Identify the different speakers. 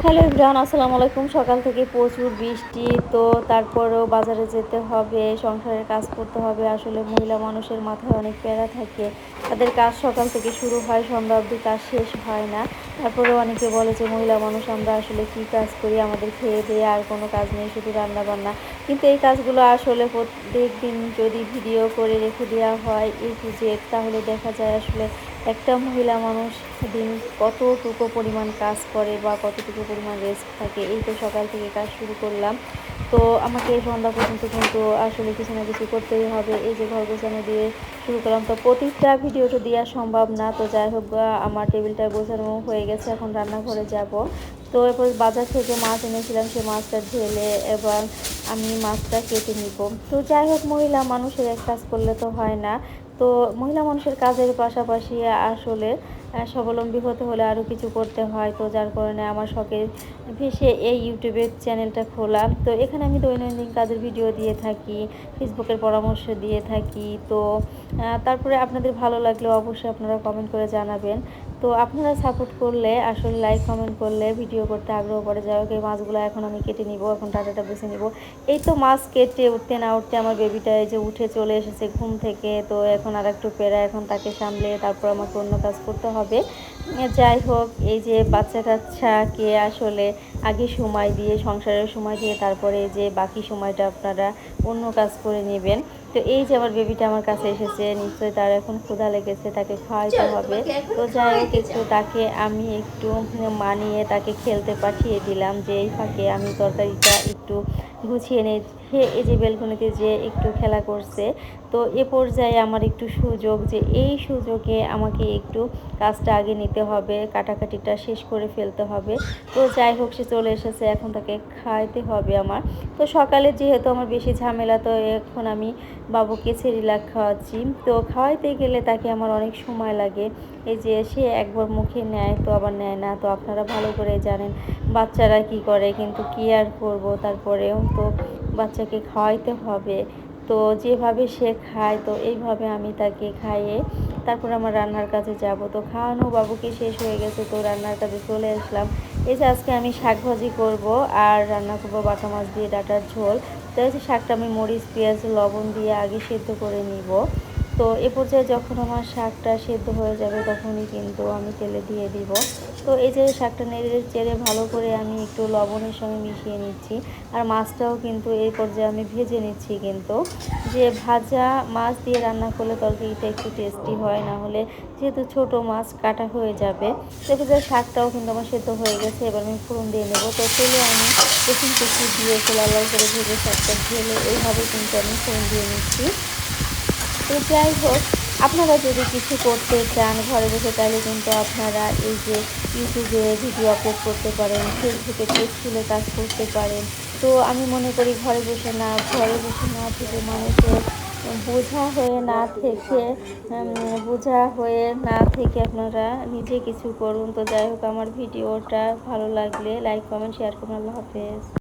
Speaker 1: Hello everyone, আসসালামু আলাইকুম। সকাল থেকে প্রচুর বৃষ্টি, তো তারপরেও বাজারে যেতে হবে, সংসারের কাজ করতে হবে। আসলে মহিলা মানুষের মাথায় অনেক প্যারা থাকে। তাদের কাজ সকাল থেকে শুরু হয়, সন্ধ্যা অবধি কাজ শেষ হয় না। তারপরেও অনেকে বলে যে মহিলা মানুষ আমরা আসলে কী কাজ করি, আমাদের খেয়ে দিয়ে আর কোনো কাজ নেই, শুধু রান্না বান্না। কিন্তু এই কাজগুলো আসলে প্রত্যেক দিন যদি ভিডিও করে রেখে দেওয়া হয় A to Z, তাহলে দেখা যায় আসলে একটা মহিলা মানুষ দিন কতটুকু পরিমাণ কাজ করে বা কতটুকু পরিমাণ রেস্ট থাকে। এই তো সকাল থেকে কাজ শুরু করলাম, তো আমাকে সন্ধ্যা পর্যন্ত কিন্তু আসলে কিছু না কিছু করতেই হবে। এই যে ঘর গোছানো দিয়ে শুরু করলাম, তো প্রতিটা ভিডিও তো দেওয়া সম্ভব না। তো যাই হোক, আমার টেবিলটা গোছানো হয়ে গেছে, এখন রান্নাঘরে যাব। তো এরপর বাজার থেকে মাছ এনেছিলাম, সেই মাছটা ঢেলে এবার আমি মাছটা কেটে নিব। তো যাই হোক, মহিলা মানুষের এক কাজ করলে তো হয় না। তো মহিলা মানুষের কাজের পাশাপাশি আসলে স্বাবলম্বী হতে হলে আরও কিছু করতে হয়। তো যার কারণে আমার শখের ভেসে এই ইউটিউবের চ্যানেলটা খোলা। তো এখানে আমি দৈনন্দিন কাজের ভিডিও দিয়ে থাকি, ফেসবুকের পরামর্শ দিয়ে থাকি। তো তারপরে আপনাদের ভালো লাগলে অবশ্যই আপনারা কমেন্ট করে জানাবেন। তো আপনারা সাপোর্ট করলে, আসলে লাইক কমেন্ট করলে ভিডিও করতে আগ্রহ পড়ে যায়। ওকে, মাছগুলো এখন আমি কেটে নিব, এখন ডাটাটা বেছে নিব। এই তো মাছ কেটে উঠতে না উঠতে আমার বেবিটা এই যে উঠে চলে এসেছে ঘুম থেকে। তো এখন আর একটু পেরা, এখন তাকে সামলে তারপর আমাকে অন্য কাজ করতে হবে। যাই হোক, এই যে বাচ্চা কাচ্চাকে আসলে আগে সময় দিয়ে, সংসারের সময় দিয়ে, তারপরে যে বাকি সময়টা আপনারা অন্য কাজ করে নেবেন। তো এই যে আমার বেবিটা আমার কাছে এসেছে, নিশ্চয়ই তার এখন ক্ষুধা লেগেছে, তাকে খাওয়াইতে হবে। তো যাই হোক, একটু তাকে আমি একটু মানিয়ে তাকে খেলতে পাঠিয়ে দিলাম, যে এই ফাঁকে আমি তরকারিটা একটু গুছিয়ে নিয়ে এই যে বেলকনিতে যে একটু খেলা করছে। তো এ পর্যায়ে আমার একটু সুযোগ, যে এই সুযোগে আমাকে একটু কাজটা আগে নিতে হবে, কাটাকাটিটা শেষ করে ফেলতে হবে। তো যাই হোক, সে চলে এসেছে, এখন তাকে খাইতে হবে আমার। তো সকালে যেহেতু আমার বেশি ঝামেলা, তো এখন আমি বাবুকে সেরিলাক খাওয়াচ্ছি। তো খাওয়াইতে গেলে তাকে আমার অনেক সময় লাগে। এই যে সে একবার মুখে নেয় তো আবার নেয় না। তো আপনারা ভালো করে জানেন বাচ্চারা কি করে, কিন্তু কি আর করব, তারপরেও তো বাচ্চাকে খাওয়াইতে হবে। তো যেভাবে সে খায়, তো এইভাবে আমি তাকে খাইয়ে তারপর আমার রান্নার কাজে যাব। তো খাওয়ানো বাবুকে শেষ হয়ে গেছে, তো রান্নার কাজে চলে আসলাম। এই যে আজকে আমি শাক ভাজি করব আর রান্না করব বাটা মাছ দিয়ে ডাঁটার ঝোল। তো এই যে শাকটা আমি মরিচ পেঁয়াজ লবণ দিয়ে আগে সেদ্ধ করে নিব। তো এ পর্যায়ে যখন আমার শাকটা সেদ্ধ হয়ে যাবে, তখনই কিন্তু আমি তেলে দিয়ে দিব। তো এই যে শাকটা নেড়ে চেড়ে ভালো করে আমি একটু লবণের সঙ্গে মিশিয়ে নিচ্ছি। আর মাছটাও কিন্তু এই পর্যায়ে আমি ভেজে নিচ্ছি। কিন্তু যে ভাজা মাছ দিয়ে রান্না করলে তরকারিটা একটু টেস্টি হয়, না হলে যেহেতু ছোট মাছ কাটা হয়ে যাবে। দেখো যে শাকটাও কিন্তু আমার সেদ্ধ হয়ে গেছে, এবার আমি ফোড়ন দিয়ে নেব। তো তেলে আমি রসুন কুচি দিয়ে লাল লাল করে ভেজে শাকটা ঢেলে এইভাবে কিন্তু আমি ফোড়ন দিয়ে নিচ্ছি। তো যাই হোক, আপনারা যদি কিছু করতে চান ঘরে বসে, তাহলে কিন্তু আপনারা এই যে ইউটিউবে ভিডিও আপলোড করতে পারেন, ফেসবুকে পেজ খুলে কাজ করতে পারেন। তো আমি মনে করি ঘরে বসে না থেকে মানুষের বোঝা হয়ে না থেকে আপনারা নিজে কিছু করুন। তো যাই হোক, আমার ভিডিওটা ভালো লাগলে লাইক কমেন্ট শেয়ার করুন। আল্লাহ হাফেজ।